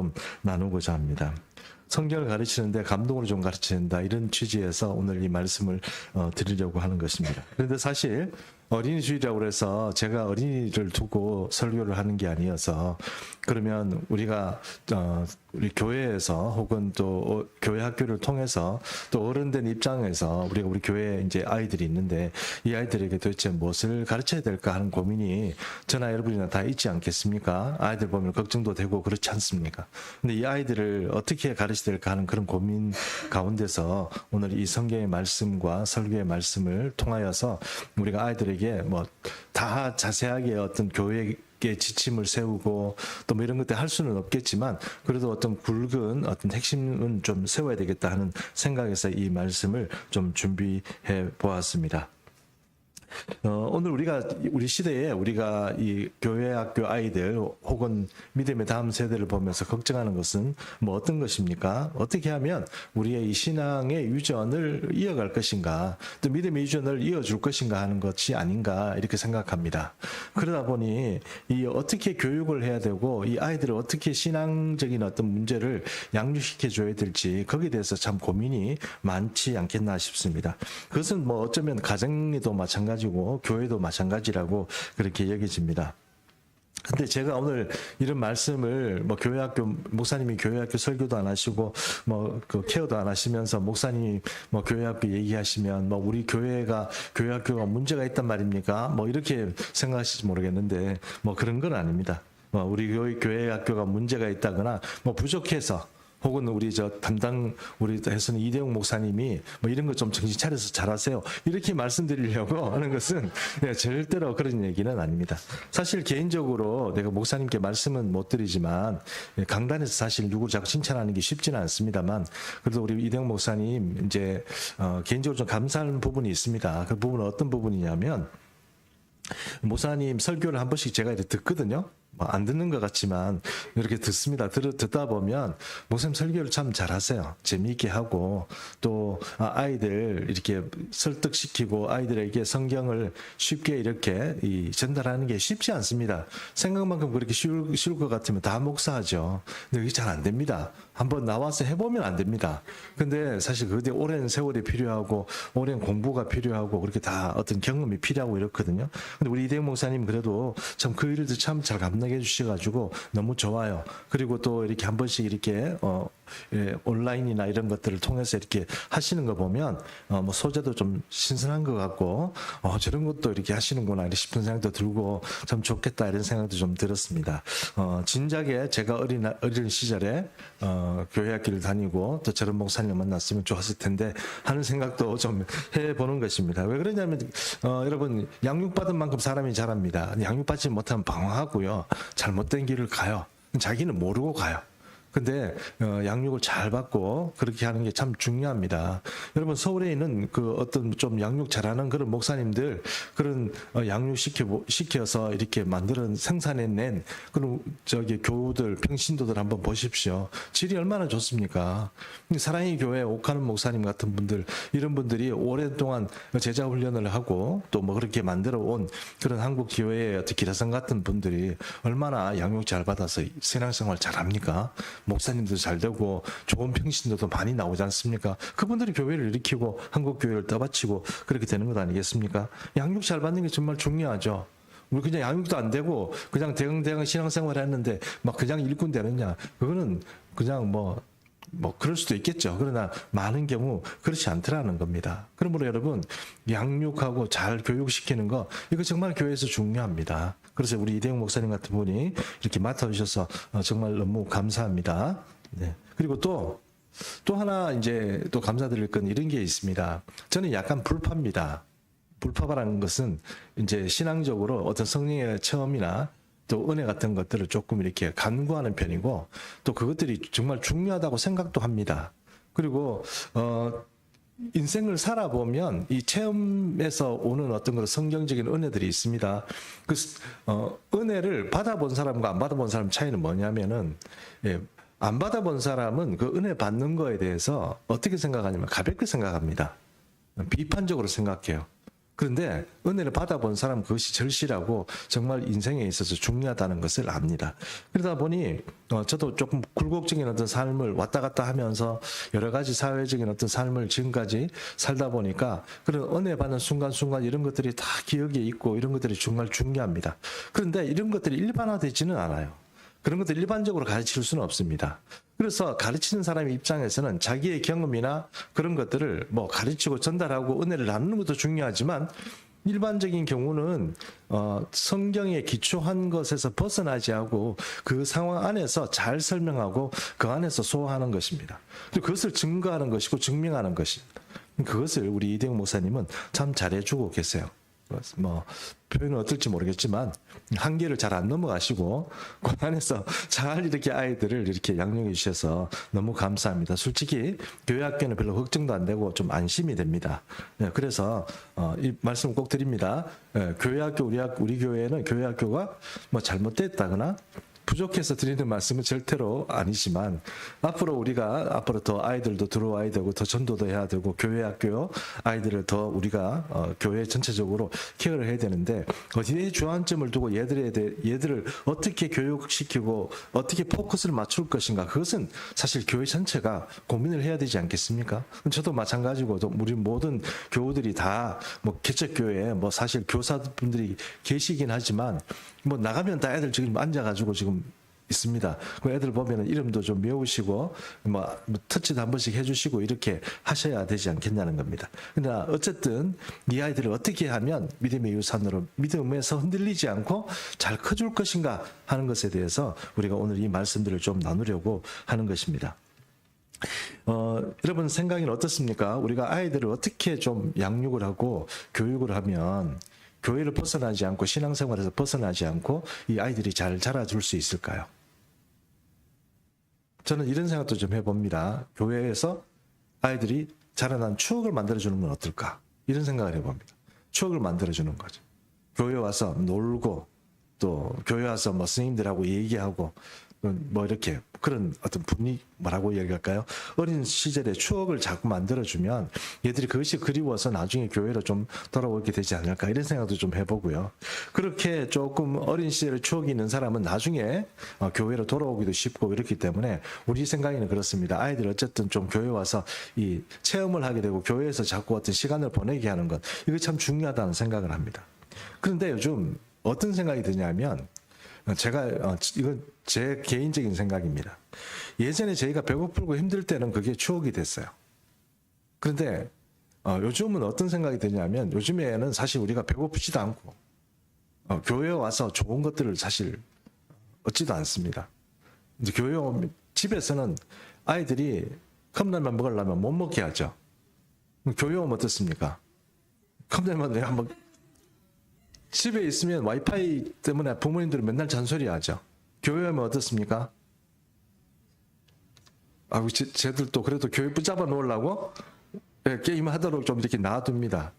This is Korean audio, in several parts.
좀 나누고자 합니다. 성경을 가르치는데 감동으로 좀 가르쳐야 된다, 이런 취지에서 오늘 이 말씀을 드리려고 하는 것입니다. 그런데 사실 어린이 주일이라고 해서 제가 어린이를 두고 설교를 하는 게 아니어서, 그러면 우리가 우리 교회에서 혹은 또 교회 학교를 통해서 또 어른된 입장에서 우리 교회에 이제 아이들이 있는데 이 아이들에게 도대체 무엇을 가르쳐야 될까 하는 고민이 저나 여러분이나 다 있지 않겠습니까? 아이들 보면 걱정도 되고 그렇지 않습니까? 근데 이 아이들을 어떻게 가르쳐야 될까 하는 그런 고민 가운데서 오늘 이 성경의 말씀과 설교의 말씀을 통하여서 우리가 아이들에게 뭐 다 자세하게 어떤 교회의 지침을 세우고 또 뭐 이런 것들 할 수는 없겠지만, 그래도 어떤 굵은 어떤 핵심은 좀 세워야 되겠다 하는 생각에서 이 말씀을 좀 준비해 보았습니다. 오늘 우리 시대에 우리가 이 교회 학교 아이들 혹은 믿음의 다음 세대를 보면서 걱정하는 것은 뭐 어떤 것입니까? 어떻게 하면 우리의 이 신앙의 유전을 이어갈 것인가, 또 믿음의 유전을 이어줄 것인가 하는 것이 아닌가, 이렇게 생각합니다. 그러다 보니 이 어떻게 교육을 해야 되고 이 아이들을 어떻게 신앙적인 어떤 문제를 양육시켜 줘야 될지, 거기에 대해서 참 고민이 많지 않겠나 싶습니다. 그것은 뭐 어쩌면 가정에도 마찬가지고 교회도 마찬가지라고 그렇게 여겨집니다. 근데 제가 오늘 이런 말씀을 뭐 교회학교 목사님이 교회학교 설교도 안 하시고 뭐 그 케어도 안 하시면서 목사님이 뭐 교회학교 얘기하시면 뭐 우리 교회학교가 문제가 있단 말입니까? 뭐 이렇게 생각하실지 모르겠는데 뭐 그런 건 아닙니다. 뭐 우리 교회학교가 문제가 있다거나 뭐 부족해서, 혹은 우리 우리 해서는 이대용 목사님이 뭐 이런 거 좀 정신 차려서 잘하세요, 이렇게 말씀드리려고 하는 것은 절대로 그런 얘기는 아닙니다. 사실 개인적으로 내가 목사님께 말씀은 못 드리지만 강단에서 사실 누구를 자꾸 칭찬하는 게 쉽지는 않습니다만, 그래도 우리 이대용 목사님 이제 개인적으로 좀 감사하는 부분이 있습니다. 그 부분은 어떤 부분이냐면, 목사님 설교를 한 번씩 제가 이렇게 듣거든요. 안 듣는 것 같지만 이렇게 듣습니다. 듣다 보면 목사님 설교를 참 잘하세요. 재미있게 하고, 또 아이들 이렇게 설득시키고 아이들에게 성경을 쉽게 이렇게 전달하는 게 쉽지 않습니다. 생각만큼 그렇게 쉬울 것 같으면 다 목사하죠. 근데 그게 잘 안 됩니다. 한번 나와서 해보면 안 됩니다. 근데 사실 그게 오랜 세월이 필요하고 오랜 공부가 필요하고 그렇게 다 어떤 경험이 필요하고 이렇거든요. 근데 우리 이대영 목사님 그래도 참 그 일도 참 잘 감당해 주셔가지고 너무 좋아요. 그리고 또 이렇게 한 번씩 이렇게 온라인이나 이런 것들을 통해서 이렇게 하시는 거 보면 뭐 소재도 좀 신선한 것 같고 저런 것도 이렇게 하시는구나 싶은 생각도 들고 참 좋겠다, 이런 생각도 좀 들었습니다. 진작에 제가 어린 시절에 교회 학교를 다니고 또 저런 목사님을 만났으면 좋았을 텐데 하는 생각도 좀 해보는 것입니다. 왜 그러냐면 여러분, 양육받은 만큼 사람이 자랍니다. 양육받지 못하면 방황하고요, 잘못된 길을 가요. 자기는 모르고 가요. 근데 양육을 잘 받고 그렇게 하는 게 참 중요합니다. 여러분, 서울에 있는 그 어떤 좀 양육 잘하는 그런 목사님들, 그런 양육시켜서 이렇게 생산해낸 그런 교우들, 평신도들 한번 보십시오. 질이 얼마나 좋습니까? 사랑의 교회 옥하는 목사님 같은 분들, 이런 분들이 오랫동안 제자 훈련을 하고 또 뭐 그렇게 만들어 온 그런 한국 교회의 어떤 기라성 같은 분들이 얼마나 양육 잘 받아서 신앙생활 잘합니까? 목사님도 잘 되고 좋은 평신도도 많이 나오지 않습니까? 그분들이 교회를 일으키고 한국 교회를 떠받치고 그렇게 되는 것 아니겠습니까? 양육 잘 받는 게 정말 중요하죠. 우리 그냥 양육도 안 되고 그냥 대강 신앙생활을 했는데 막 그냥 일꾼 되느냐? 그거는 그냥 뭐 그럴 수도 있겠죠. 그러나 많은 경우 그렇지 않더라는 겁니다. 그러므로 여러분, 양육하고 잘 교육시키는 거, 이거 정말 교회에서 중요합니다. 그래서 우리 이대영 목사님 같은 분이 이렇게 맡아주셔서 정말 너무 감사합니다. 네. 그리고 또 하나 이제 또 감사드릴 건 이런 게 있습니다. 저는 약간 불파입니다. 불파라는 것은 이제 신앙적으로 어떤 성령의 체험이나 또 은혜 같은 것들을 조금 이렇게 간구하는 편이고, 또 그것들이 정말 중요하다고 생각도 합니다. 그리고 인생을 살아보면 이 체험에서 오는 어떤 그런 성경적인 은혜들이 있습니다. 그 은혜를 받아본 사람과 안 받아본 사람 차이는 뭐냐면은, 안 받아본 사람은 그 은혜 받는 거에 대해서 어떻게 생각하냐면 가볍게 생각합니다. 비판적으로 생각해요. 그런데 은혜를 받아본 사람은 그것이 절실하고 정말 인생에 있어서 중요하다는 것을 압니다. 그러다 보니 저도 조금 굴곡적인 어떤 삶을 왔다 갔다 하면서 여러 가지 사회적인 어떤 삶을 지금까지 살다 보니까 그런 은혜 받는 순간순간 이런 것들이 다 기억에 있고 이런 것들이 정말 중요합니다. 그런데 이런 것들이 일반화되지는 않아요. 그런 것들 일반적으로 가르칠 수는 없습니다. 그래서 가르치는 사람의 입장에서는 자기의 경험이나 그런 것들을 뭐 가르치고 전달하고 은혜를 나누는 것도 중요하지만 일반적인 경우는 성경에 기초한 것에서 벗어나지 않고 그 상황 안에서 잘 설명하고 그 안에서 소화하는 것입니다. 그리고 그것을 증거하는 것이고 증명하는 것입니다. 그것을 우리 이대영 목사님은 참 잘해주고 계세요. 뭐 표현은 어떨지 모르겠지만 한계를 잘 안 넘어가시고 그 안에서 잘 이렇게 아이들을 이렇게 양육해 주셔서 너무 감사합니다. 솔직히 교회 학교는 별로 걱정도 안 되고 좀 안심이 됩니다. 그래서 이 말씀 꼭 드립니다. 교회 학교 우리 교회는 교회 학교가 뭐 잘못됐다거나 부족해서 드리는 말씀은 절대로 아니지만 앞으로 우리가 앞으로 더 아이들도 들어와야 되고 더 전도도 해야 되고 교회 학교 아이들을 더 우리가 교회 전체적으로 케어를 해야 되는데 어디에 주안점을 두고 얘들을 어떻게 교육시키고 어떻게 포커스를 맞출 것인가 그것은 사실 교회 전체가 고민을 해야 되지 않겠습니까? 저도 마찬가지고 우리 모든 교우들이 다 뭐 개척교회에 뭐 사실 교사분들이 계시긴 하지만 뭐 나가면 다 애들 지금 앉아가지고 지금 있습니다. 그 애들 보면은 이름도 좀 외우시고 뭐 터치도 한 번씩 해주시고 이렇게 하셔야 되지 않겠냐는 겁니다. 그러나 어쨌든 이 아이들을 어떻게 하면 믿음의 유산으로 믿음에서 흔들리지 않고 잘 커줄 것인가 하는 것에 대해서 우리가 오늘 이 말씀들을 좀 나누려고 하는 것입니다. 여러분 생각은 어떻습니까? 우리가 아이들을 어떻게 좀 양육을 하고 교육을 하면 교회를 벗어나지 않고 신앙생활에서 벗어나지 않고 이 아이들이 잘 자라줄 수 있을까요? 저는 이런 생각도 좀 해봅니다. 교회에서 아이들이 자라난 추억을 만들어주는 건 어떨까? 이런 생각을 해봅니다. 추억을 만들어주는 거죠. 교회 와서 놀고 또 교회 와서 뭐 스님들하고 얘기하고 뭐 이렇게 그런 어떤 분위기 뭐라고 얘기할까요? 어린 시절의 추억을 자꾸 만들어주면 얘들이 그것이 그리워서 나중에 교회로 좀 돌아오게 되지 않을까 이런 생각도 좀 해보고요. 그렇게 조금 어린 시절의 추억이 있는 사람은 나중에 교회로 돌아오기도 쉽고 이렇기 때문에 우리 생각에는 그렇습니다. 아이들 어쨌든 좀 교회 와서 이 체험을 하게 되고 교회에서 자꾸 어떤 시간을 보내게 하는 것 이거 참 중요하다는 생각을 합니다. 그런데 요즘 어떤 생각이 드냐면 제가 이건 제 개인적인 생각입니다. 예전에 저희가 배고프고 힘들 때는 그게 추억이 됐어요. 그런데 요즘은 어떤 생각이 드냐면 요즘에는 사실 우리가 배고프지도 않고 교회에 와서 좋은 것들을 사실 얻지도 않습니다. 이제 교회 오면 집에서는 아이들이 컵라면 먹으려면 못 먹게 하죠. 교회 오면 어떻습니까? 컵라면 내가 한번 집에 있으면 와이파이 때문에 부모님들은 맨날 잔소리하죠. 교회 오면 어떻습니까? 쟤들도 그래도 교회 붙잡아 놓으려고 게임하도록 좀 이렇게 놔둡니다.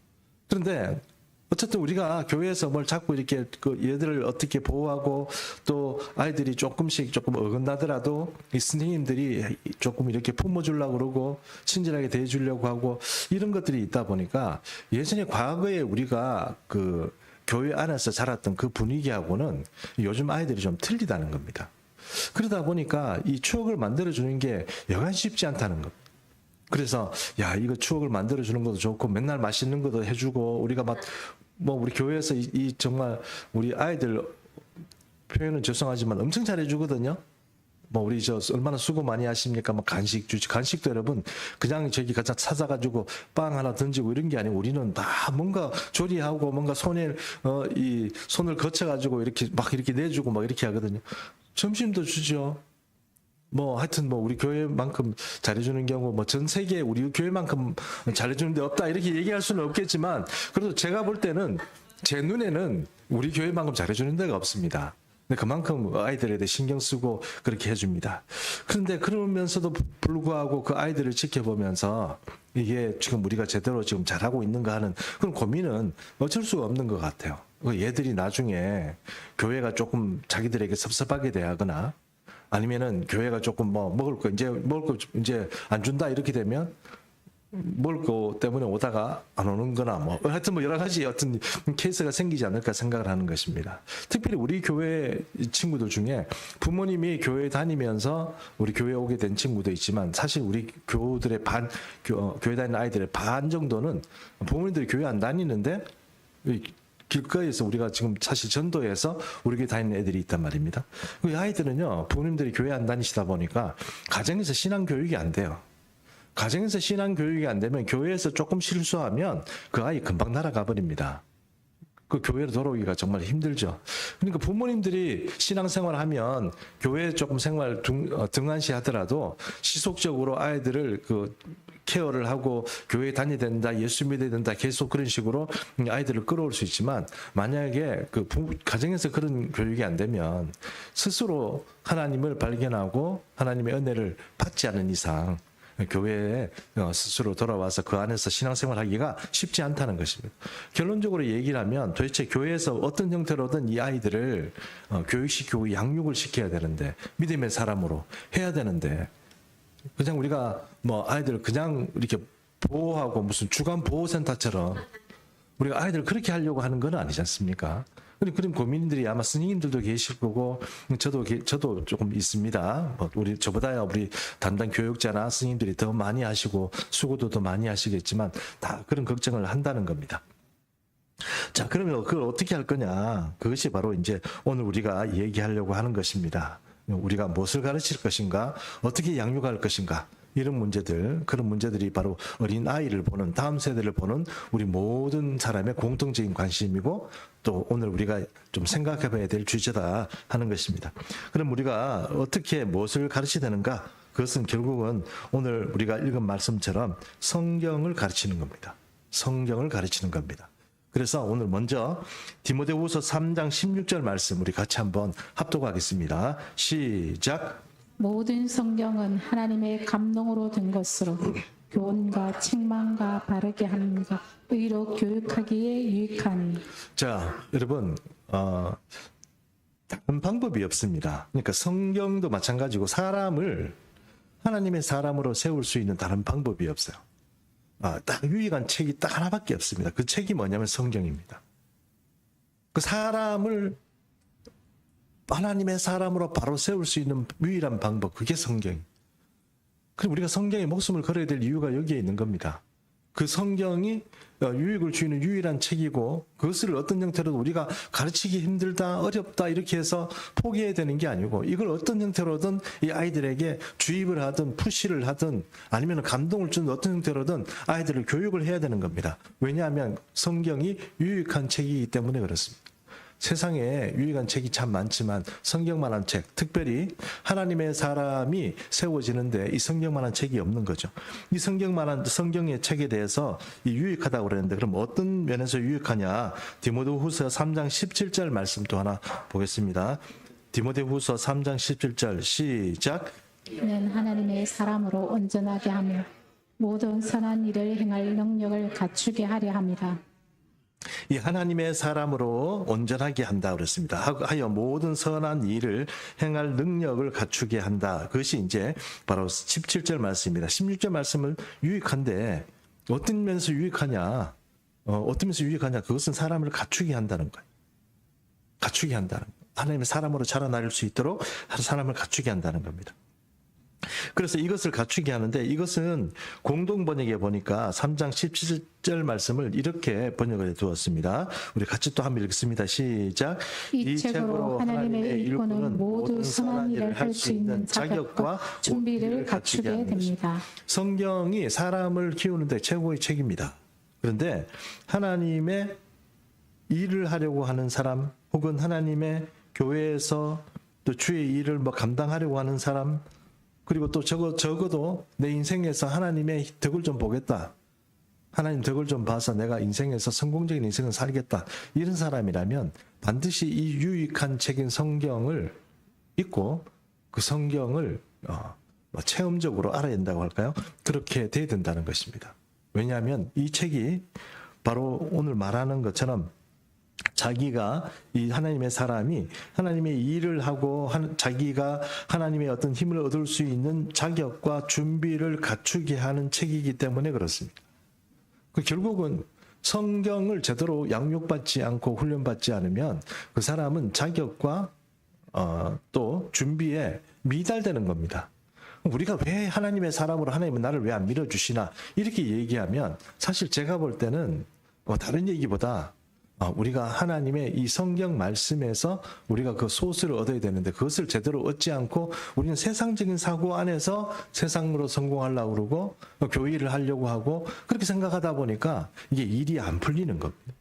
그런데 어쨌든 우리가 교회에서 뭘 자꾸 이렇게 그 얘들을 어떻게 보호하고 또 아이들이 조금씩 조금 어긋나더라도 이 선생님들이 조금 이렇게 품어주려고 그러고 친절하게 대해주려고 하고 이런 것들이 있다 보니까 예전에 과거에 우리가 그 교회 안에서 자랐던 그 분위기하고는 요즘 아이들이 좀 틀리다는 겁니다. 그러다 보니까 이 추억을 만들어주는 게 여간 쉽지 않다는 것. 그래서 야 이거 추억을 만들어주는 것도 좋고 맨날 맛있는 것도 해주고 우리가 막 뭐 우리 교회에서 이 정말 우리 아이들 표현은 죄송하지만 엄청 잘해주거든요. 뭐 우리 저 얼마나 수고 많이 하십니까? 뭐 간식 주지 간식도 여러분 그냥 저기 가서 찾아가지고 빵 하나 던지고 이런 게 아니고 우리는 다 뭔가 조리하고 뭔가 이 손을 거쳐가지고 이렇게 막 이렇게 내주고 막 이렇게 하거든요. 점심도 주죠. 뭐 하여튼 뭐 우리 교회만큼 잘해주는 경우 뭐 전 세계 우리 교회만큼 잘해주는 데 없다 이렇게 얘기할 수는 없겠지만 그래도 제가 볼 때는 제 눈에는 우리 교회만큼 잘해주는 데가 없습니다. 그만큼 아이들에 대해 신경 쓰고 그렇게 해줍니다. 그런데 그러면서도 불구하고 그 아이들을 지켜보면서 이게 지금 우리가 제대로 지금 잘하고 있는가 하는 그런 고민은 어쩔 수가 없는 것 같아요. 얘들이 나중에 교회가 조금 자기들에게 섭섭하게 대하거나 아니면은 교회가 조금 뭐 먹을 거 이제 안 준다 이렇게 되면 먹을 거 때문에 오다가 안 오는 거나 뭐 하여튼 뭐 여러 가지 어떤 케이스가 생기지 않을까 생각을 하는 것입니다. 특별히 우리 교회 친구들 중에 부모님이 교회 다니면서 우리 교회에 오게 된 친구도 있지만 사실 우리 교우들의 교회 다니는 아이들의 반 정도는 부모님들이 교회 안 다니는데 길거리에서 우리가 지금 사실 전도해서 우리 교회 다니는 애들이 있단 말입니다. 그 아이들은요, 부모님들이 교회 안 다니시다 보니까 가정에서 신앙 교육이 안 돼요. 가정에서 신앙 교육이 안 되면 교회에서 조금 실수하면 그 아이 금방 날아가 버립니다. 그 교회로 돌아오기가 정말 힘들죠. 그러니까 부모님들이 신앙생활 하면 교회 조금 생활 등한시 하더라도 지속적으로 아이들을 케어를 하고 교회 다녀야 된다, 예수 믿어야 된다, 계속 그런 식으로 아이들을 끌어올 수 있지만 만약에 가정에서 그런 교육이 안 되면 스스로 하나님을 발견하고 하나님의 은혜를 받지 않은 이상 교회에 스스로 돌아와서 그 안에서 신앙생활 하기가 쉽지 않다는 것입니다. 결론적으로 얘기를 하면 도대체 교회에서 어떤 형태로든 이 아이들을 교육시키고 양육을 시켜야 되는데 믿음의 사람으로 해야 되는데 그냥 우리가 뭐 아이들 그냥 이렇게 보호하고 무슨 주간 보호센터처럼 우리가 아이들 그렇게 하려고 하는 건 아니지 않습니까? 그런 고민들이 아마 스님들도 계실 거고 저도 조금 있습니다. 뭐 저보다야 우리 담당 교육자나 스님들이 더 많이 하시고 수고도 더 많이 하시겠지만 다 그런 걱정을 한다는 겁니다. 자, 그러면 그걸 어떻게 할 거냐? 그것이 바로 이제 오늘 우리가 얘기하려고 하는 것입니다. 우리가 무엇을 가르칠 것인가? 어떻게 양육할 것인가? 이런 문제들, 그런 문제들이 바로 어린 아이를 보는, 다음 세대를 보는 우리 모든 사람의 공통적인 관심이고 또 오늘 우리가 좀 생각해 봐야 될 주제다 하는 것입니다. 그럼 우리가 어떻게 무엇을 가르쳐야 되는가? 그것은 결국은 오늘 우리가 읽은 말씀처럼 성경을 가르치는 겁니다. 성경을 가르치는 겁니다. 그래서 오늘 먼저 디모데후서 3장 16절 말씀 우리 같이 한번 합독하겠습니다. 시작. 모든 성경은 하나님의 감동으로 된 것으로 교훈과 책망과 바르게 함과 의로 교육하기에 유익하니. 자, 여러분 다른 방법이 없습니다. 그러니까 성경도 마찬가지고 사람을 하나님의 사람으로 세울 수 있는 다른 방법이 없어요. 딱 유익한 책이 딱 하나밖에 없습니다. 그 책이 뭐냐면 성경입니다. 그 사람을 하나님의 사람으로 바로 세울 수 있는 유일한 방법, 그게 성경입니다. 그럼 우리가 성경에 목숨을 걸어야 될 이유가 여기에 있는 겁니다. 그 성경이 유익을 주는 유일한 책이고 그것을 어떤 형태로도 우리가 가르치기 힘들다, 어렵다 이렇게 해서 포기해야 되는 게 아니고 이걸 어떤 형태로든 이 아이들에게 주입을 하든 푸시를 하든 아니면 감동을 주는 어떤 형태로든 아이들을 교육을 해야 되는 겁니다. 왜냐하면 성경이 유익한 책이기 때문에 그렇습니다. 세상에 유익한 책이 참 많지만 성경만한 책, 특별히 하나님의 사람이 세워지는데 이 성경만한 책이 없는 거죠. 이 성경의 책에 대해서 이 유익하다고 그랬는데 그럼 어떤 면에서 유익하냐? 디모데후서 3장 17절 말씀도 하나 보겠습니다. 디모데후서 3장 17절 시작. 이는 하나님의 사람으로 온전하게 하며 모든 선한 일을 행할 능력을 갖추게 하려 합니다. 이 하나님의 사람으로 온전하게 한다 그랬습니다. 하여 모든 선한 일을 행할 능력을 갖추게 한다. 그것이 이제 바로 17절 말씀입니다. 16절 말씀은 유익한데 어떤 면에서 유익하냐? 어떤 면에서 유익하냐? 그것은 사람을 갖추게 한다는 거예요. 갖추게 한다는 거예요. 하나님의 사람으로 자라날 수 있도록 사람을 갖추게 한다는 겁니다. 그래서 이것을 갖추게 하는데 이것은 공동 번역에 보니까 3장 17절 말씀을 이렇게 번역을 해 두었습니다. 우리 같이 또 한번 읽습니다. 시작. 이 책으로 하나님의 일꾼은 모두 선한 일을 할 수 있는 자격과 준비를 갖추게 됩니다. 성경이 사람을 키우는데 최고의 책입니다. 그런데 하나님의 일을 하려고 하는 사람 혹은 하나님의 교회에서 또 주의 일을 감당하려고 하는 사람 그리고 또 적어도 내 인생에서 하나님의 덕을 좀 보겠다. 하나님 덕을 좀 봐서 내가 인생에서 성공적인 인생을 살겠다. 이런 사람이라면 반드시 이 유익한 책인 성경을 읽고 그 성경을 체험적으로 알아야 된다고 할까요? 그렇게 돼야 된다는 것입니다. 왜냐하면 이 책이 바로 오늘 말하는 것처럼 자기가 이 하나님의 사람이 하나님의 일을 하고 자기가 하나님의 어떤 힘을 얻을 수 있는 자격과 준비를 갖추게 하는 책이기 때문에 그렇습니다. 결국은 성경을 제대로 양육받지 않고 훈련받지 않으면 그 사람은 자격과 또 준비에 미달되는 겁니다. 우리가 왜 하나님의 사람으로 하나님은 나를 왜 안 밀어주시나 이렇게 얘기하면 사실 제가 볼 때는 다른 얘기보다 우리가 하나님의 이 성경 말씀에서 우리가 그 소스를 얻어야 되는데 그것을 제대로 얻지 않고 우리는 세상적인 사고 안에서 세상으로 성공하려고 그러고 교회를 하려고 하고 그렇게 생각하다 보니까 이게 일이 안 풀리는 겁니다.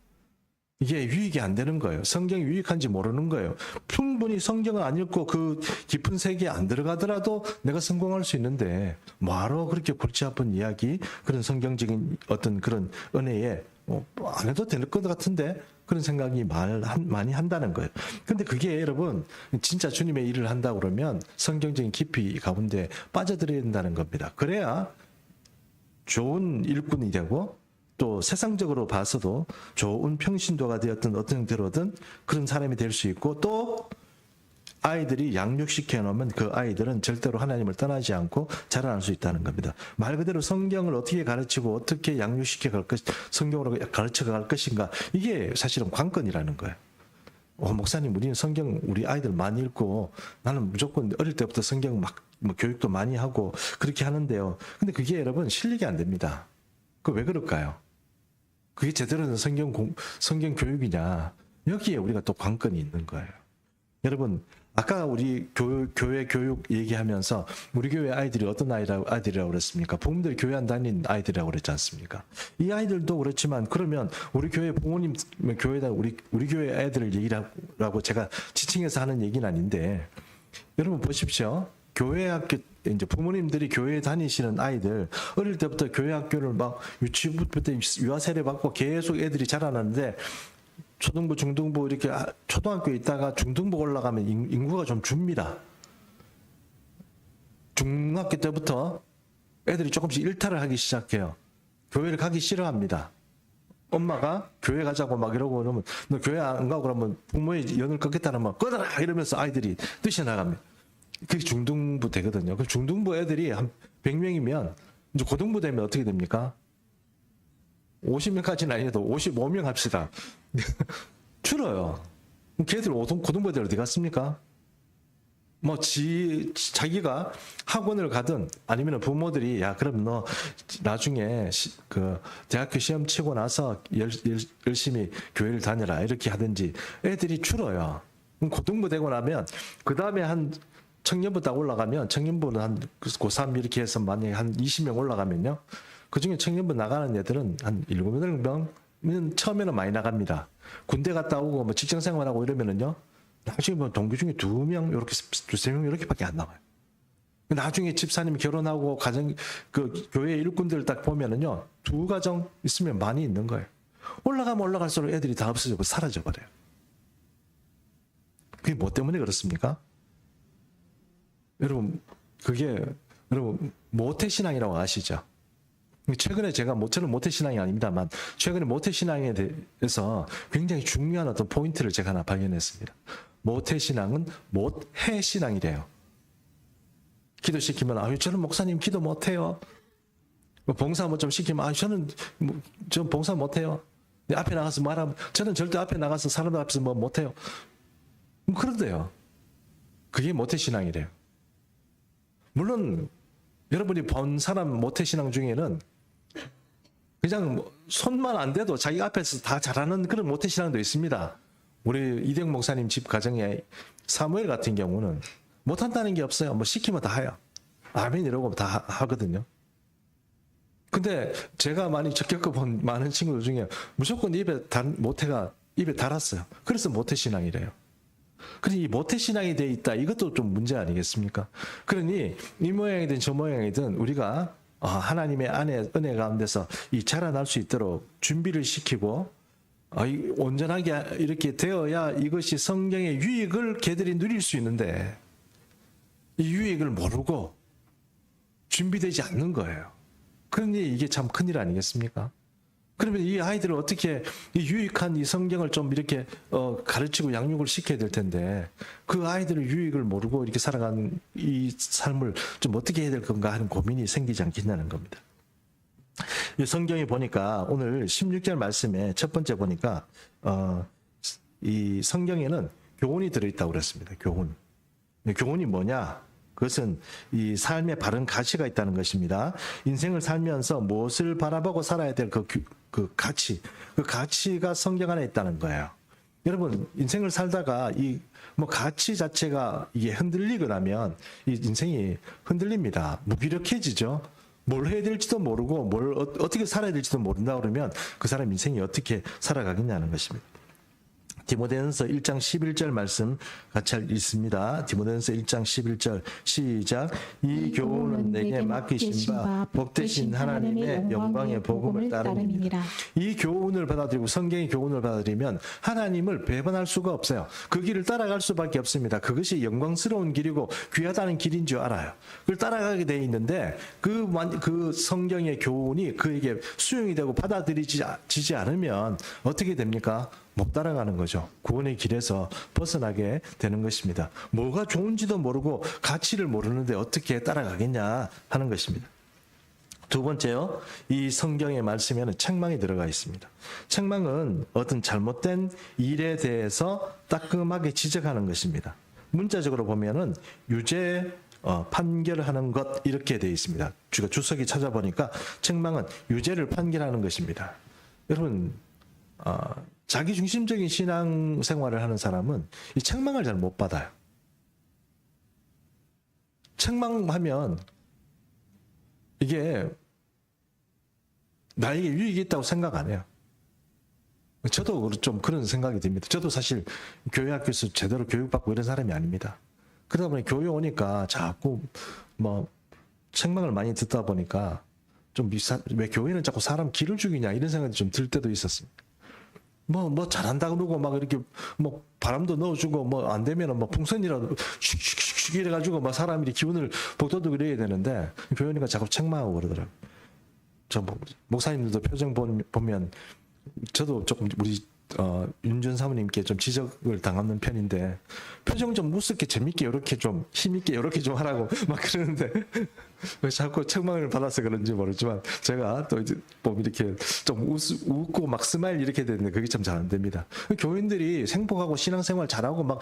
이게 유익이 안 되는 거예요. 성경이 유익한지 모르는 거예요. 충분히 성경을 안 읽고 그 깊은 세계에 안 들어가더라도 내가 성공할 수 있는데 뭐하러 그렇게 골치 아픈 이야기 그런 성경적인 어떤 그런 은혜에 안 해도 될 것 같은데 그런 생각이 많이 한다는 거예요. 근데 그게 여러분 진짜 주님의 일을 한다 그러면 성경적인 깊이 가운데 빠져들어야 된다는 겁니다. 그래야 좋은 일꾼이 되고 또 세상적으로 봐서도 좋은 평신도가 되었든 어떤 형태로든 그런 사람이 될 수 있고 또 아이들이 양육시켜 놓으면 그 아이들은 절대로 하나님을 떠나지 않고 자라날 수 있다는 겁니다. 말 그대로 성경을 어떻게 가르치고 어떻게 양육시켜 갈 것, 성경으로 가르쳐 갈 것인가 이게 사실은 관건이라는 거예요. 목사님 우리는 성경 우리 아이들 많이 읽고 나는 무조건 어릴 때부터 성경 막 교육도 많이 하고 그렇게 하는데요. 근데 그게 여러분 실력이 안 됩니다. 그 왜 그럴까요? 그게 제대로 된 성경 교육이냐? 여기에 우리가 또 관건이 있는 거예요. 여러분, 아까 우리 교회 교육 얘기하면서 우리 교회 아이들이 어떤 아이들이라고 그랬습니까? 부모들 교회 안 다닌 아이들이라고 그랬지 않습니까? 이 아이들도 그렇지만 그러면 우리 교회 부모님 교회다 우리 교회 아이들을 얘기라고 제가 지칭해서 하는 얘기는 아닌데 여러분 보십시오. 교회 학교 이제 부모님들이 교회에 다니시는 아이들 어릴 때부터 교회 학교를 막 유치부부터 유아 세례 받고 계속 애들이 자라나는데 초등부, 중등부 이렇게 초등학교에 있다가 중등부 올라가면 인구가 좀 줍니다. 중학교 때부터 애들이 조금씩 일탈을 하기 시작해요. 교회를 가기 싫어합니다. 엄마가 교회 가자고 막 이러고 그러면 너 교회 안 가고 그러면 부모의 연을 끊겠다는 말 꺼져라 이러면서 아이들이 뛰쳐나갑니다. 그게 중등부 되거든요. 그 중등부 애들이 한 100명이면 이제 고등부 되면 어떻게 됩니까? 50명까지는 아니어도 55명 합시다. 줄어요. 걔들 고등부 애들 어디 갔습니까? 자기가 학원을 가든 아니면 부모들이 야 그럼 너 나중에 그 대학교 시험 치고 나서 열심히 교회를 다녀라 이렇게 하든지 애들이 줄어요. 고등부 되고 나면 그 다음에 한 청년부 딱 올라가면 청년부는 한 고3 이렇게 해서 만약에 한 20명 올라가면요. 그중에 청년부 나가는 애들은 한 7, 8명은 처음에는 많이 나갑니다. 군대 갔다 오고 뭐 직장 생활하고 이러면은요. 나중에 뭐 동기 중에 2명 이렇게 2~3명 이렇게밖에 안 나와요. 나중에 집사님 결혼하고 교회 일꾼들 딱 보면은요. 2가정 있으면 많이 있는 거예요. 올라가면 올라갈수록 애들이 다 없어지고 사라져 버려요. 그게 뭐 때문에 그렇습니까? 여러분 모태신앙이라고 아시죠? 최근에 저는 모태신앙이 아닙니다만 최근에 모태신앙에 대해서 굉장히 중요한 어떤 포인트를 제가 하나 발견했습니다. 모태신앙은 못해신앙이래요. 기도시키면 저는 목사님 기도 못해요. 봉사 뭐 좀 시키면 저는 봉사 못해요. 앞에 나가서 말하면 저는 절대 앞에 나가서 사람들 앞에서 뭐 못해요. 그런데요. 그게 모태신앙이래요. 물론 여러분이 본 사람 모태신앙 중에는 그냥 손만 안 대도 자기 앞에서 다 잘하는 그런 모태신앙도 있습니다. 우리 이대영 목사님 집 가정에 사무엘 같은 경우는 못한다는 게 없어요. 뭐 시키면 다 해요. 아멘 이러고 다 하거든요. 근데 제가 많이 겪어본 많은 친구들 중에 무조건 모태가 입에 달았어요. 그래서 모태신앙이래요. 그러니 이 모태신앙이 돼 있다. 이것도 좀 문제 아니겠습니까? 그러니 이 모양이든 저 모양이든 우리가 하나님의 은혜 가운데서 이 자라날 수 있도록 준비를 시키고 온전하게 이렇게 되어야 이것이 성경의 유익을 걔들이 누릴 수 있는데 이 유익을 모르고 준비되지 않는 거예요. 그러니 이게 참 큰일 아니겠습니까? 그러면 이 아이들을 어떻게 이 유익한 이 성경을 좀 이렇게 가르치고 양육을 시켜야 될 텐데 그 아이들의 유익을 모르고 이렇게 살아가는 이 삶을 좀 어떻게 해야 될 건가 하는 고민이 생기지 않겠냐는 겁니다. 이 성경에 보니까 오늘 16절 말씀에 첫 번째 보니까 이 성경에는 교훈이 들어있다고 그랬습니다. 교훈. 교훈이 뭐냐? 그것은 이 삶에 바른 가치가 있다는 것입니다. 인생을 살면서 무엇을 바라보고 살아야 될 그 가치, 그 가치가 성경 안에 있다는 거예요. 여러분, 인생을 살다가 이 뭐 가치 자체가 이게 흔들리고 나면 이 인생이 흔들립니다. 무기력해지죠. 뭘 해야 될지도 모르고 뭘 어떻게 살아야 될지도 모른다 그러면 그 사람 인생이 어떻게 살아가겠냐는 것입니다. 디모데전서 1장 11절 말씀 같이 읽습니다. 디모데전서 1장 11절 시작. 이 교훈은 내게 맡기신 바 복되신 하나님의 영광의 복음을 따릅니다. 이 교훈을 받아들이고 성경의 교훈을 받아들이면 하나님을 배반할 수가 없어요. 그 길을 따라갈 수밖에 없습니다. 그것이 영광스러운 길이고 귀하다는 길인 줄 알아요. 그걸 따라가게 돼 있는데 그 성경의 교훈이 그에게 수용이 되고 받아들이지 않으면 어떻게 됩니까? 못 따라가는 거죠. 구원의 길에서 벗어나게 되는 것입니다. 뭐가 좋은지도 모르고 가치를 모르는데 어떻게 따라가겠냐 하는 것입니다. 두 번째요. 이 성경의 말씀에는 책망이 들어가 있습니다. 책망은 어떤 잘못된 일에 대해서 따끔하게 지적하는 것입니다. 문자적으로 보면은 유죄 판결하는 것 이렇게 되어 있습니다. 주석이 찾아보니까 책망은 유죄를 판결하는 것입니다. 여러분 자기 중심적인 신앙 생활을 하는 사람은 이 책망을 잘 못 받아요. 책망하면 이게 나에게 유익이 있다고 생각 안 해요. 저도 좀 그런 생각이 듭니다. 저도 사실 교회 학교에서 제대로 교육받고 이런 사람이 아닙니다. 그러다 보니 교회 오니까 자꾸 뭐 책망을 많이 듣다 보니까 좀 왜 교회는 자꾸 사람 기를 죽이냐 이런 생각이 좀 들 때도 있었습니다. 뭐 잘한다 그러고 막 이렇게 뭐 바람도 넣어주고 뭐 안 되면은 뭐 풍선이라도 슉슉슉 이래가지고 막 사람들이 기운을 북돋우고 이래야 되는데 교회 오니까 자꾸 책망하고 그러더라고요. 저 목사님들도 표정 보면 저도 조금 우리 윤준 사모님께 좀 지적을 당하는 편인데 표정 좀 무섭게 재밌게 이렇게 좀 힘있게 이렇게 좀 하라고 막 그러는데 왜 자꾸 책망을 받아서 그런지 모르지만 제가 또 이제 뭐 이렇게 좀 웃고 막 스마일 이렇게 되는데 그게 참 잘 안 됩니다. 교인들이 행복하고 신앙생활 잘하고 막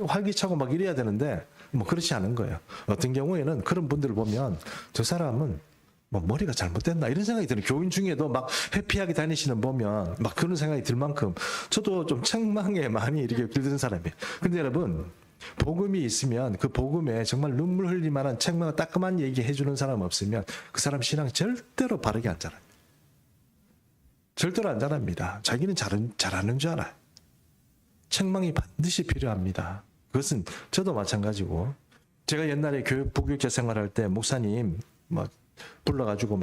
활기차고 막 이래야 되는데 뭐 그렇지 않은 거예요. 어떤 경우에는 그런 분들을 보면 저 사람은 뭐 머리가 잘못됐나 이런 생각이 드는 교인 중에도 막 해피하게 다니시는 보면 막 그런 생각이 들 만큼 저도 좀 책망에 많이 이렇게 들는 사람이에요. 근데 여러분 복음이 있으면 그 복음에 정말 눈물 흘릴 만한 책망 따끔한 얘기 해주는 사람 없으면 그 사람 신앙 절대로 바르게 안 자랍니다. 절대로 안 자랍니다. 자기는 잘하는 줄 알아요. 책망이 반드시 필요합니다. 그것은 저도 마찬가지고 제가 옛날에 부교육자 생활할 때 목사님 뭐 불러가지고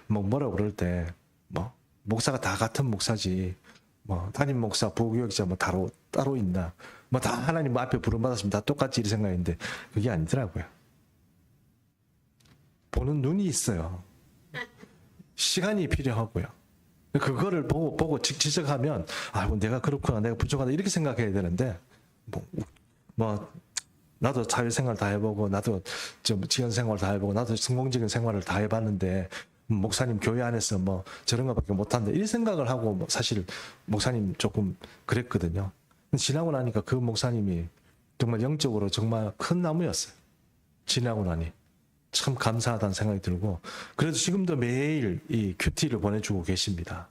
뭐라고 그럴 때 뭐 목사가 다 같은 목사지 뭐 담임 목사 부교육자 뭐 따로 있나 뭐 다 하나님 앞에 부름받았으면 다 똑같이 이런 생각인데 그게 아니더라고요. 보는 눈이 있어요. 시간이 필요하고요. 그거를 보고 지적하면 내가 그렇구나 내가 부족하다 이렇게 생각해야 되는데 뭐 나도 사회생활 다 해보고 나도 좀 지연생활 다 해보고 나도 성공적인 생활을 다 해봤는데 목사님 교회 안에서 뭐 저런 것밖에 못한다 이런 생각을 하고 사실 목사님 조금 그랬거든요. 지나고 나니까 그 목사님이 정말 영적으로 정말 큰 나무였어요. 지나고 나니 참 감사하다는 생각이 들고 그래도 지금도 매일 이 큐티를 보내주고 계십니다.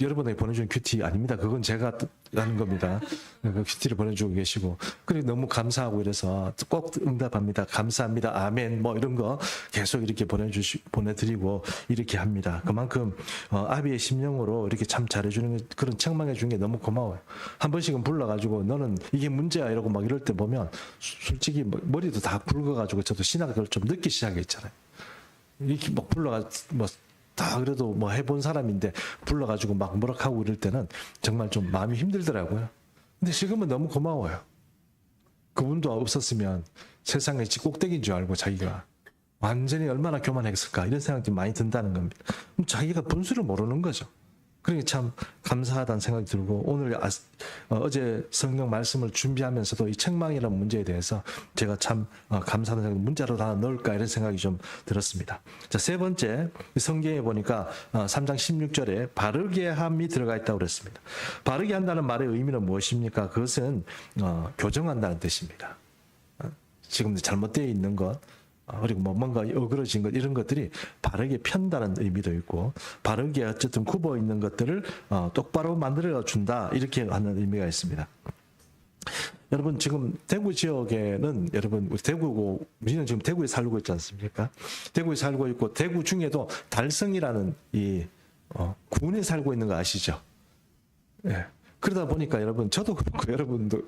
여러분에게 보내준 큐티 아닙니다. 그건 제가 하는 겁니다. 그 큐티를 보내주고 계시고 그래 너무 감사하고 이래서 꼭 응답합니다. 감사합니다. 아멘 뭐 이런 거 계속 이렇게 보내드리고 이렇게 합니다. 그만큼 아비의 심령으로 이렇게 참 잘해주는 그런 책망해 주는 게 너무 고마워요. 한 번씩은 불러가지고 너는 이게 문제야 이러고 막 이럴 때 보면 솔직히 머리도 다 굵어가지고 저도 신학을 좀 늦기 시작했잖아요. 이렇게 막 불러가지고 다 그래도 뭐 해본 사람인데 불러가지고 막 뭐라 하고 이럴 때는 정말 좀 마음이 힘들더라고요. 근데 지금은 너무 고마워요. 그분도 없었으면 세상의 꼭대기인 줄 알고 자기가 완전히 얼마나 교만했을까 이런 생각이 많이 든다는 겁니다. 그럼 자기가 분수를 모르는 거죠. 그러니 참 감사하다는 생각이 들고 오늘 어제 성경 말씀을 준비하면서도 이 책망이라는 문제에 대해서 제가 참 감사하는 생각, 문자로 다 넣을까 이런 생각이 좀 들었습니다. 자, 세 번째 성경에 보니까 3장 16절에 바르게 함이 들어가 있다고 그랬습니다. 바르게 한다는 말의 의미는 무엇입니까? 그것은 교정한다는 뜻입니다. 지금 잘못되어 있는 것 그리고 뭐 뭔가 어그러진 것 이런 것들이 바르게 편다는 의미도 있고 바르게 어쨌든 굽어 있는 것들을 똑바로 만들어 준다 이렇게 하는 의미가 있습니다. 여러분 지금 대구 지역에는 여러분 대구고 우리는 지금 대구에 살고 있지 않습니까? 대구에 살고 있고 대구 중에도 달성이라는 이 군에 살고 있는 거 아시죠? 예. 그러다 보니까 여러분 저도 그렇고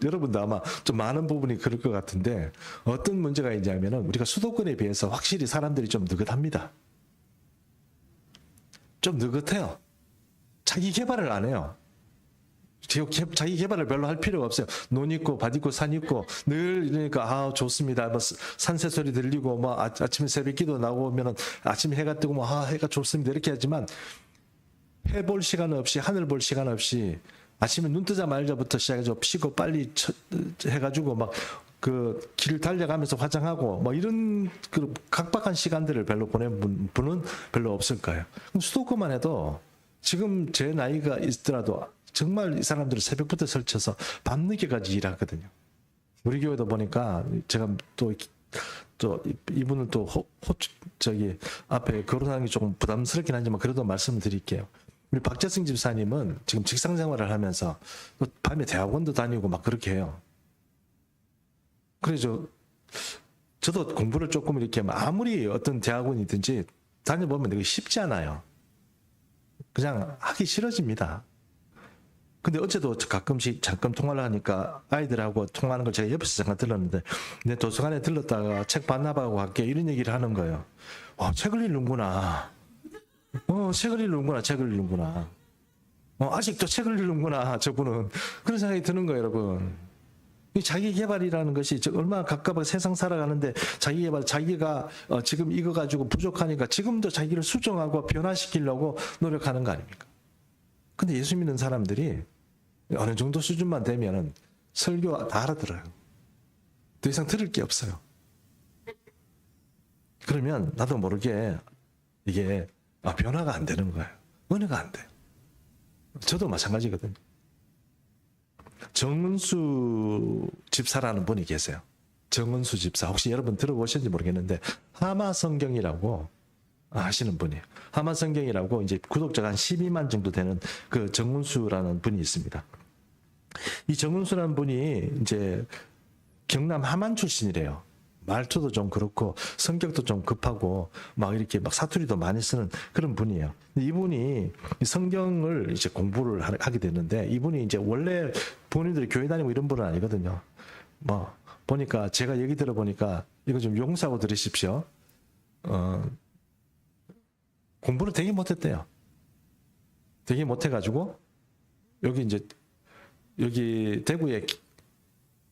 여러분도 아마 좀 많은 부분이 그럴 것 같은데 어떤 문제가 있냐면은 우리가 수도권에 비해서 확실히 사람들이 좀 느긋합니다. 좀 느긋해요. 자기 개발을 안 해요. 자기 개발을 별로 할 필요가 없어요. 논 있고 밭 있고 산 있고 늘 이러니까 좋습니다. 뭐 산새 소리 들리고 뭐 아침에 새벽기도 나오면은 아침에 해가 뜨고 뭐 해가 좋습니다 이렇게 하지만 해 볼 시간 없이 하늘 볼 시간 없이 아침에 눈 뜨자마자부터 시작해서 피고 빨리 해가지고 막 그 길을 달려가면서 화장하고 뭐 이런 그 각박한 시간들을 별로 보낸 분은 별로 없을 거예요. 그럼 수도권만 해도 지금 제 나이가 있더라도 정말 이 사람들은 새벽부터 설쳐서 밤늦게까지 일하거든요. 우리 교회도 보니까 제가 또 이분은 또 저기 앞에 거론하는 게 조금 부담스럽긴 하지만 그래도 말씀을 드릴게요. 우리 박재승 집사님은 지금 직장 생활을 하면서 또 밤에 대학원도 다니고 막 그렇게 해요. 그래서 저도 공부를 조금 이렇게 아무리 어떤 대학원이든지 다녀보면 되게 쉽지 않아요. 그냥 하기 싫어집니다. 근데 어제도 가끔씩 잠깐 통화를 하니까 아이들하고 통화하는 걸 제가 옆에서 잠깐 들었는데 내 도서관에 들렀다가 책 반납하고 할게 이런 얘기를 하는 거예요. 책을 읽는구나. 책을 읽는구나. 아직도 책을 읽는구나, 저분은. 그런 생각이 드는 거예요, 여러분. 이 자기 개발이라는 것이 얼마나 가깝게 세상 살아가는데 자기 개발, 자기가 지금 이거 가지고 부족하니까 지금도 자기를 수정하고 변화시키려고 노력하는 거 아닙니까? 근데 예수 믿는 사람들이 어느 정도 수준만 되면은 설교 다 알아들어요. 더 이상 들을 게 없어요. 그러면 나도 모르게 이게 변화가 안 되는 거예요. 은혜가 안 돼요. 저도 마찬가지거든요. 정은수 집사라는 분이 계세요. 정은수 집사. 혹시 여러분 들어보셨는지 모르겠는데 하마성경이라고 하시는 분이에요. 하마성경이라고 이제 구독자가 한 12만 정도 되는 그 정은수라는 분이 있습니다. 이 정은수라는 분이 이제 경남 함안 출신이래요. 말투도 좀 그렇고 성격도 좀 급하고 막 이렇게 막 사투리도 많이 쓰는 그런 분이에요. 이분이 성경을 이제 공부를 하게 됐는데 이분이 이제 원래 본인들이 교회 다니고 이런 분은 아니거든요. 뭐 보니까 제가 얘기 들어보니까 이거 좀 용서하고 들으십시오. 공부를 되게 못했대요. 되게 못해가지고 여기 대구에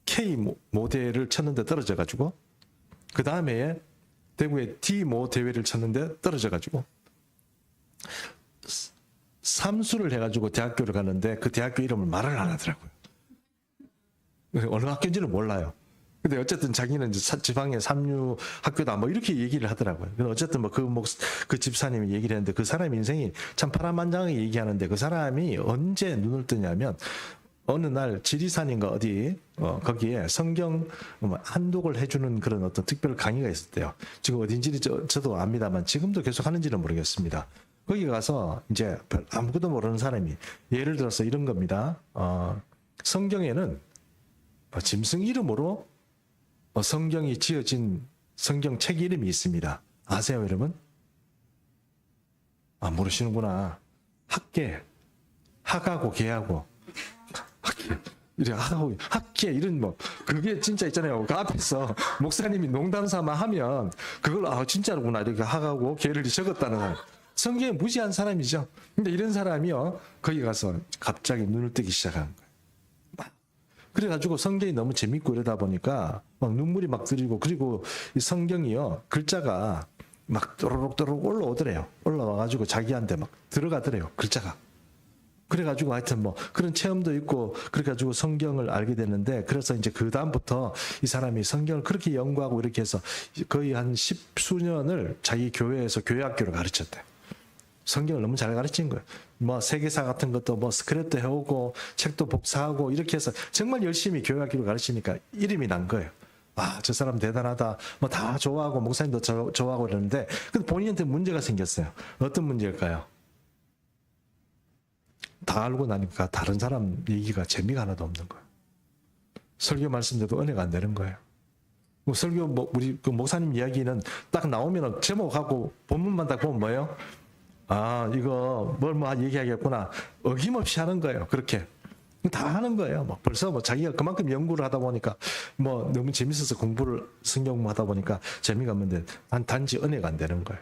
K 모대를 쳤는데 떨어져가지고 그 다음에 대구에 D모 대회를 쳤는데 떨어져가지고 삼수를 해가지고 대학교를 가는데 그 대학교 이름을 말을 안 하더라고요. 어느 학교인지는 몰라요. 근데 어쨌든 자기는 이제 지방의 삼류 학교다 뭐 이렇게 얘기를 하더라고요. 근데 어쨌든 뭐 그 집사님이 얘기를 했는데 그 사람 인생이 참 파란만장하게 얘기하는데 그 사람이 언제 눈을 뜨냐면 어느 날 지리산인가 어디 거기에 성경 한독을 해주는 그런 어떤 특별 강의가 있었대요. 지금 어딘지 저도 압니다만 지금도 계속 하는지는 모르겠습니다. 거기 가서 이제 아무것도 모르는 사람이 예를 들어서 이런 겁니다. 성경에는 짐승 이름으로 성경이 지어진 성경책 이름이 있습니다. 아세요, 여러분? 모르시는구나. 학하고 개하고 학계 이런 그게 진짜 있잖아요. 그 앞에서 목사님이 농담 삼아 하면 그걸 진짜로구나 이렇게 학하고 개를 적었다는 거예요. 성경에 무지한 사람이죠. 근데 이런 사람이요 거기 가서 갑자기 눈을 뜨기 시작하는 거예요. 그래가지고 성경이 너무 재밌고 이러다 보니까 막 눈물이 막 들이고, 그리고 이 성경이요, 글자가 막 또르륵 올라오더래요. 올라와가지고 자기한테 막 들어가더래요, 글자가. 그래가지고 하여튼 뭐 그런 체험도 있고, 그래가지고 성경을 알게 됐는데, 그래서 이제 그 다음부터 이 사람이 성경을 그렇게 연구하고 이렇게 해서 거의 한 10수년을 자기 교회에서 교회학교를 가르쳤대. 성경을 너무 잘 가르친 거예요. 뭐 세계사 같은 것도 뭐 스크랩도 해오고 책도 복사하고 이렇게 해서 정말 열심히 교회학교를 가르치니까 이름이 난 거예요. 아, 저 사람 대단하다. 뭐 다 좋아하고 목사님도 좋아하고 그러는데, 근데 본인한테 문제가 생겼어요. 어떤 문제일까요? 다 알고 나니까 다른 사람 얘기가 재미가 하나도 없는 거예요. 설교 말씀대로 은혜가 안 되는 거예요. 뭐 설교 뭐 우리 그 목사님 이야기는 딱 나오면 제목하고 본문만 딱 보면 뭐예요? 아, 이거 뭘 뭐 얘기하겠구나. 어김없이 하는 거예요. 그렇게. 다 하는 거예요. 뭐 벌써 뭐 자기가 그만큼 연구를 하다 보니까 뭐 너무 재밌어서 성경 공부하다 보니까 재미가 없는데 단지 은혜가 안 되는 거예요.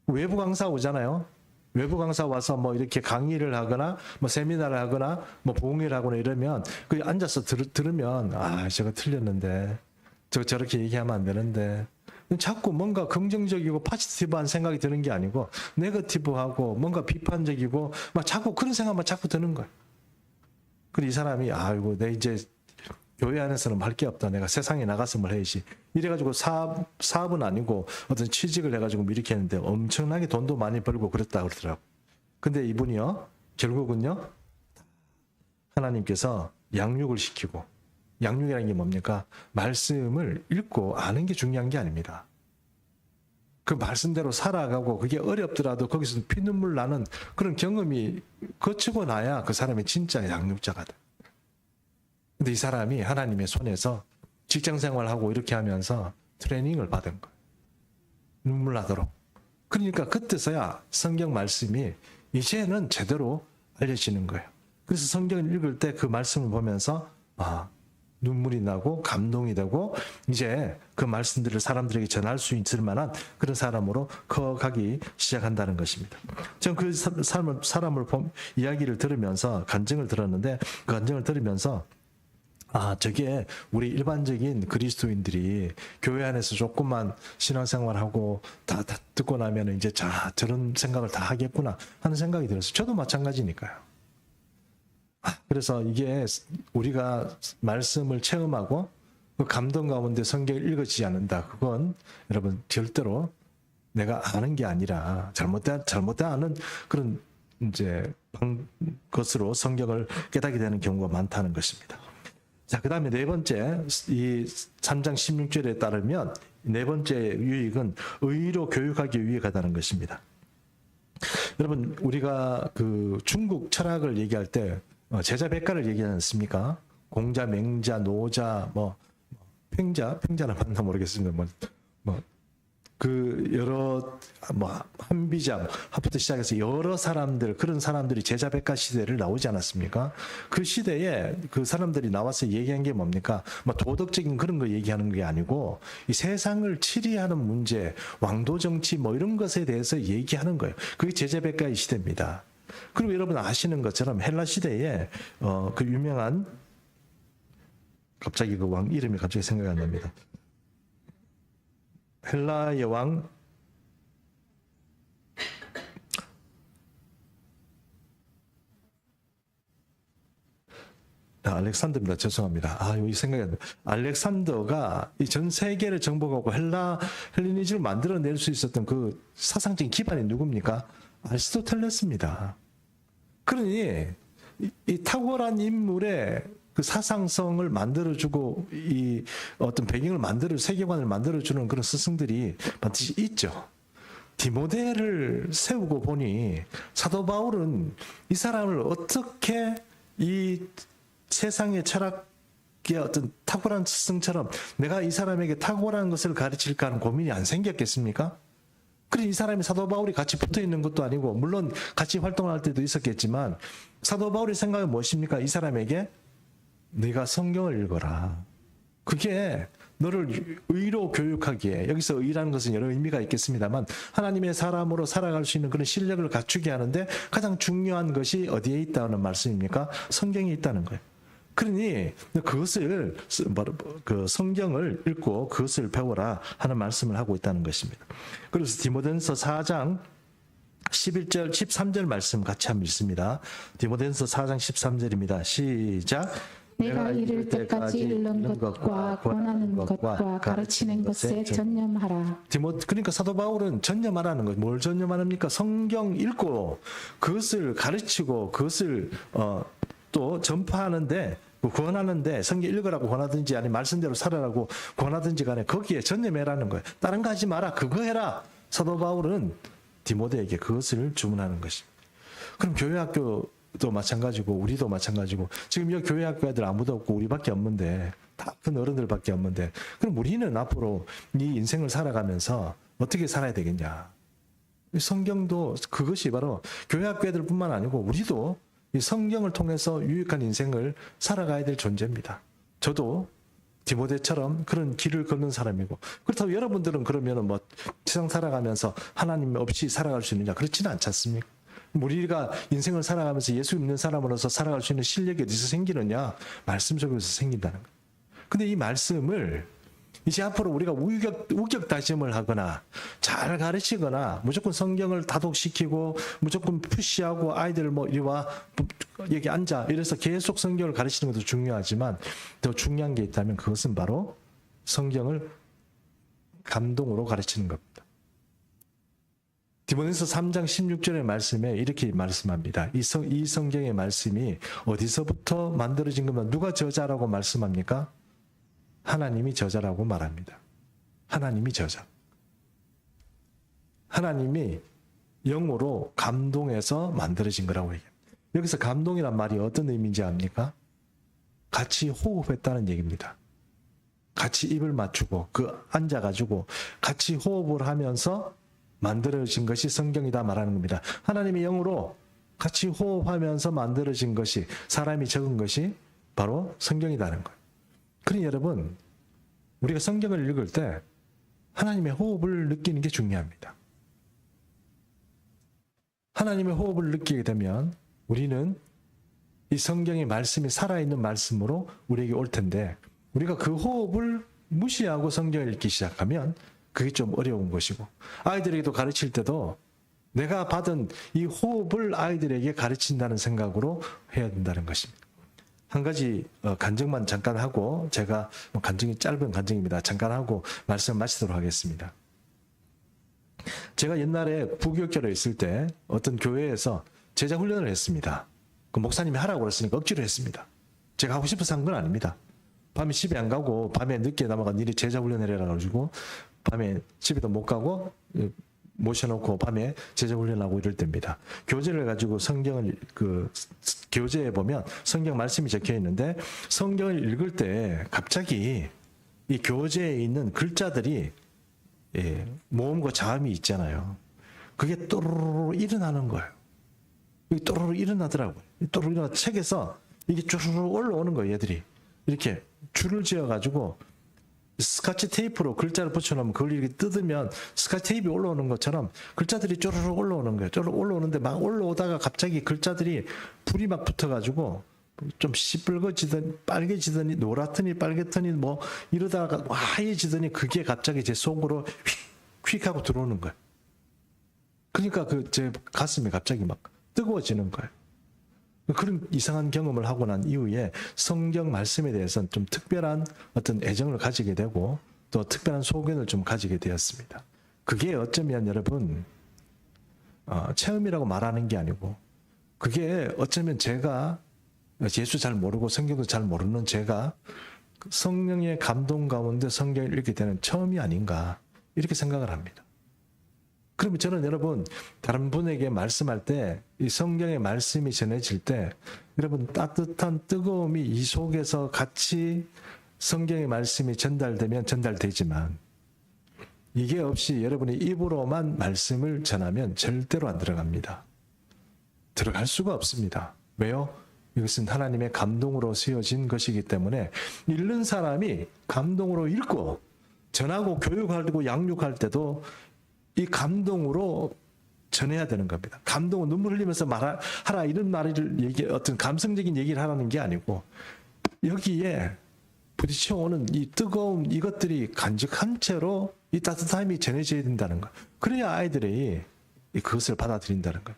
외부 강사 오잖아요. 외부 강사 와서 뭐 이렇게 강의를 하거나 뭐 세미나를 하거나 뭐 봉의를 하거나 이러면 그 앉아서 들으면 아, 저거 틀렸는데 저렇게 얘기하면 안 되는데, 자꾸 뭔가 긍정적이고 포지티브한 생각이 드는 게 아니고 네거티브하고 뭔가 비판적이고 막 자꾸 그런 생각만 자꾸 드는 거예요. 그리고 이 사람이 아이고 내 이제 교회 안에서는 할 게 없다. 내가 세상에 나가서 뭘 해야지. 이래가지고 사업은 아니고 어떤 취직을 해가지고 이렇게 했는데 엄청나게 돈도 많이 벌고 그랬다 그러더라고. 근데 이분이요, 결국은요, 하나님께서 양육을 시키고, 양육이라는 게 뭡니까? 말씀을 읽고 아는 게 중요한 게 아닙니다. 그 말씀대로 살아가고 그게 어렵더라도 거기서 피눈물 나는 그런 경험이 거치고 나야 그 사람이 진짜 양육자가 돼. 근데 이 사람이 하나님의 손에서 직장 생활하고 이렇게 하면서 트레이닝을 받은 거예요. 눈물 나도록. 그러니까 그때서야 성경 말씀이 이제는 제대로 알려지는 거예요. 그래서 성경을 읽을 때 그 말씀을 보면서 아, 눈물이 나고 감동이 되고 이제 그 말씀들을 사람들에게 전할 수 있을 만한 그런 사람으로 커가기 시작한다는 것입니다. 저는 그 사람을 이야기를 들으면서 간증을 들었는데, 그 간증을 들으면서 아, 저게 우리 일반적인 그리스도인들이 교회 안에서 조금만 신앙생활하고 다 듣고 나면 이제 저런 생각을 다 하겠구나 하는 생각이 들었어요. 저도 마찬가지니까요. 그래서 이게 우리가 말씀을 체험하고 그 감동 가운데 성경을 읽어지지 않는다. 그건 여러분 절대로 내가 아는 게 아니라 잘못된 아는 그런 이제 것으로 성경을 깨닫게 되는 경우가 많다는 것입니다. 자, 그 다음에 네 번째, 이 3장 16절에 따르면 네 번째 유익은 의로 교육하기 유익하다는 것입니다. 여러분, 우리가 그 중국 철학을 얘기할 때 제자백가를 얘기하지 않습니까? 공자, 맹자, 노자, 뭐 팽자는 맞나 모르겠습니다. 그 여러 한비자 하부터 시작해서 여러 사람들, 그런 사람들이 제자백가 시대를 나오지 않았습니까? 그 시대에 그 사람들이 나와서 얘기한 게 뭡니까? 도덕적인 그런 거 얘기하는 게 아니고 이 세상을 치리하는 문제, 왕도 정치 뭐 이런 것에 대해서 얘기하는 거예요. 그게 제자백가의 시대입니다. 그리고 여러분 아시는 것처럼 헬라 시대에 그 유명한, 갑자기 그 왕 이름이 갑자기 생각이 안 납니다. 헬라의 왕 알렉산더입니다. 죄송합니다. 여기 생각이 안 나요. 알렉산더가 이 전 세계를 정복하고 헬레니즘을 만들어낼 수 있었던 그 사상적인 기반이 누굽니까? 아리스토텔레스입니다. 그러니 이 탁월한 인물의 그 사상성을 만들어주고 이 어떤 배경을 세계관을 만들어주는 그런 스승들이 반드시 있죠. 디모데를 세우고 보니 사도 바울은 이 사람을 어떻게 이 세상의 철학의 어떤 탁월한 스승처럼 내가 이 사람에게 탁월한 것을 가르칠까 하는 고민이 안 생겼겠습니까? 그래, 이 사람이 사도 바울이 같이 붙어 있는 것도 아니고, 물론 같이 활동할 때도 있었겠지만, 사도 바울의 생각은 무엇입니까? 이 사람에게 네가 성경을 읽어라. 그게 너를 의로 교육하기에, 여기서 의라는 것은 여러 의미가 있겠습니다만, 하나님의 사람으로 살아갈 수 있는 그런 실력을 갖추게 하는데 가장 중요한 것이 어디에 있다는 말씀입니까? 성경에 있다는 거예요. 그러니 그것을 그 성경을 읽고 그것을 배워라 하는 말씀을 하고 있다는 것입니다. 그래서 디모데전서 4장 11절 13절 말씀 같이 한번 읽습니다. 디모데전서 4장 13절입니다. 시작. 내가 이를 때까지 읽는 것과 권하는 것과 가르치는 것에 전념하라. 그러니까 사도 바울은 전념하라는 것. 뭘 전념하랍니까? 성경 읽고 그것을 가르치고 그것을 또 전파하는데 권하는데 성경 읽으라고 권하든지 아니 말씀대로 살아라고 권하든지 간에 거기에 전념해라는 거예요. 다른 거 하지 마라. 그거 해라. 사도 바울은 디모데에게 그것을 주문하는 것입니다. 그럼 교회학교도 마찬가지고 우리도 마찬가지고 지금 이 교회학교 애들 아무도 없고 우리밖에 없는데 다 큰 어른들밖에 없는데 그럼 우리는 앞으로 이 인생을 살아가면서 어떻게 살아야 되겠냐. 성경도 그것이 바로 교회학교 애들뿐만 아니고 우리도 이 성경을 통해서 유익한 인생을 살아가야 될 존재입니다. 저도 디모데처럼 그런 길을 걷는 사람이고 그렇다고 여러분들은 그러면 뭐 세상 살아가면서 하나님 없이 살아갈 수 있느냐 그렇지는 않지 않습니까? 우리가 인생을 살아가면서 예수 믿는 사람으로서 살아갈 수 있는 실력이 어디서 생기느냐? 말씀 속에서 생긴다는 거예요. 근데 이 말씀을 이제 앞으로 우리가 우격다짐을 하거나 잘 가르치거나 무조건 성경을 다독시키고 무조건 푸시하고 아이들 뭐 이리와 여기 앉아 이래서 계속 성경을 가르치는 것도 중요하지만 더 중요한 게 있다면 그것은 바로 성경을 감동으로 가르치는 겁니다. 디모데전서 3장 16절의 말씀에 이렇게 말씀합니다. 이 성경의 말씀이 어디서부터 만들어진 것만 누가 저자라고 말씀합니까? 하나님이 저자라고 말합니다. 하나님이 저자. 하나님이 영으로 감동해서 만들어진 거라고 얘기합니다. 여기서 감동이란 말이 어떤 의미인지 압니까? 같이 호흡했다는 얘기입니다. 같이 입을 맞추고 앉아가지고 같이 호흡을 하면서 만들어진 것이 성경이다 말하는 겁니다. 하나님의 영으로 같이 호흡하면서 만들어진 것이 사람이 적은 것이 바로 성경이라는 거예요. 그러니 여러분 우리가 성경을 읽을 때 하나님의 호흡을 느끼는 게 중요합니다. 하나님의 호흡을 느끼게 되면 우리는 이 성경의 말씀이 살아있는 말씀으로 우리에게 올 텐데 우리가 그 호흡을 무시하고 성경을 읽기 시작하면 그게 좀 어려운 것이고 아이들에게도 가르칠 때도 내가 받은 이 호흡을 아이들에게 가르친다는 생각으로 해야 된다는 것입니다. 한 가지 간증만 잠깐 하고 제가 간증이 짧은 간증입니다. 잠깐 하고 말씀 마치도록 하겠습니다. 제가 옛날에 부교육자로 있을 때 어떤 교회에서 제자 훈련을 했습니다. 그 목사님이 하라고 그랬으니까 억지로 했습니다. 제가 하고 싶어서 한 건 아닙니다. 밤에 집에 안 가고 밤에 늦게 남아가 니네 제자 훈련을 해라 가지고 밤에 집에도 못 가고 모셔놓고 밤에 제자 훈련하고 이럴 때입니다. 교재를 가지고 성경을 교재에 보면 성경 말씀이 적혀 있는데 성경을 읽을 때 갑자기 이 교재에 있는 글자들이 모음과 자음이 있잖아요. 그게 또르르 일어나는 거예요. 이게 또르르 일어나더라고요. 또르르 일어나 책에서 이게 쭈르르 올라오는 거예요. 얘들이 이렇게 줄을 지어가지고 스카치 테이프로 글자를 붙여놓으면 그걸 이렇게 뜯으면 스카치 테이프가 올라오는 것처럼 글자들이 쪼르륵 올라오는 거예요. 쪼르륵 올라오는데 막 올라오다가 갑자기 글자들이 불이 막 붙어가지고 좀 시뻘거지더니 빨개지더니 노랗더니 빨갛더니 뭐 이러다가 하얘지더니 그게 갑자기 제 속으로 휙 하고 들어오는 거예요. 그러니까 제 가슴이 갑자기 막 뜨거워지는 거예요. 그런 이상한 경험을 하고 난 이후에 성경 말씀에 대해서는 좀 특별한 어떤 애정을 가지게 되고 또 특별한 소견을 좀 가지게 되었습니다. 그게 어쩌면 여러분 체험이라고 말하는 게 아니고 그게 어쩌면 제가 예수 잘 모르고 성경도 잘 모르는 제가 성령의 감동 가운데 성경을 읽게 되는 처음이 아닌가 이렇게 생각을 합니다. 그러면 저는 여러분 다른 분에게 말씀할 때 이 성경의 말씀이 전해질 때 여러분 따뜻한 뜨거움이 이 속에서 같이 성경의 말씀이 전달되면 전달되지만 이게 없이 여러분이 입으로만 말씀을 전하면 절대로 안 들어갑니다. 들어갈 수가 없습니다. 왜요? 이것은 하나님의 감동으로 세워진 것이기 때문에 읽는 사람이 감동으로 읽고 전하고 교육하고 양육할 때도 이 감동으로 전해야 되는 겁니다. 감동은 눈물 흘리면서 말하라 이런 말을 어떤 감성적인 얘기를 하라는 게 아니고 여기에 부딪혀오는 이 뜨거운 이것들이 간직한 채로 이 따뜻함이 전해져야 된다는 거. 그래야 아이들이 그것을 받아들인다는 거예요.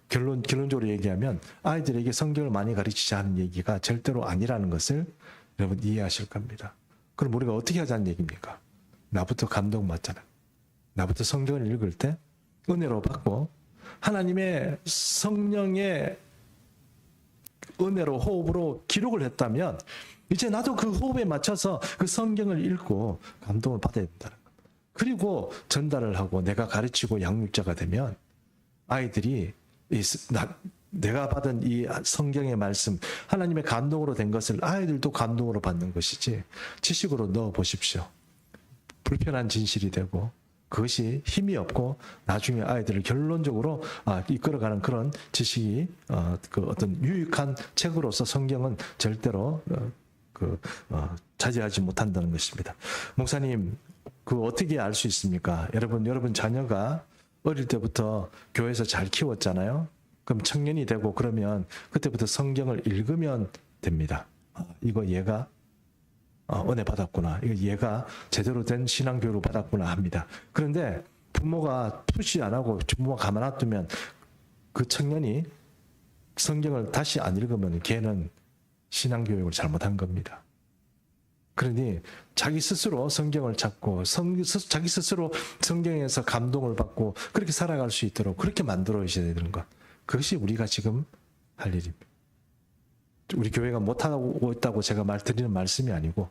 결론적으로 얘기하면 아이들에게 성경을 많이 가르치자 하는 얘기가 절대로 아니라는 것을 여러분 이해하실 겁니다. 그럼 우리가 어떻게 하자는 얘기입니까? 나부터 감동받잖아요. 나부터 성경을 읽을 때 은혜로 받고 하나님의 성령의 은혜로 호흡으로 기록을 했다면 이제 나도 그 호흡에 맞춰서 그 성경을 읽고 감동을 받아야 된다는 거예요. 그리고 전달을 하고 내가 가르치고 양육자가 되면 아이들이 내가 받은 이 성경의 말씀, 하나님의 감동으로 된 것을 아이들도 감동으로 받는 것이지 지식으로 넣어 보십시오. 불편한 진실이 되고 그것이 힘이 없고 나중에 아이들을 결론적으로 이끌어가는 그런 지식이 그 어떤 유익한 책으로서 성경은 절대로 차지하지 못한다는 것입니다. 목사님, 그 어떻게 알 수 있습니까? 여러분 자녀가 어릴 때부터 교회에서 잘 키웠잖아요. 그럼 청년이 되고 그러면 그때부터 성경을 읽으면 됩니다. 이거 얘가 은혜 받았구나. 이거 얘가 제대로 된 신앙 교육을 받았구나 합니다. 그런데 부모가 푸시 안 하고 부모가 가만 놔두면 그 청년이 성경을 다시 안 읽으면 걔는 신앙 교육을 잘못한 겁니다. 그러니 자기 스스로 성경을 찾고 자기 스스로 성경에서 감동을 받고 그렇게 살아갈 수 있도록 그렇게 만들어 주셔야 되는 것. 그것이 우리가 지금 할 일입니다. 우리 교회가 못하고 있다고 제가 드리는 말씀이 아니고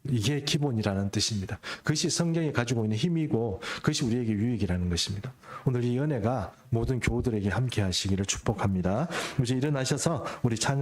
이게 기본이라는 뜻입니다. 그것이 성경이 가지고 있는 힘이고 그것이 우리에게 유익이라는 것입니다. 오늘 이 은혜가 모든 교우들에게 함께 하시기를 축복합니다. 이제 일어나셔서 우리 찬양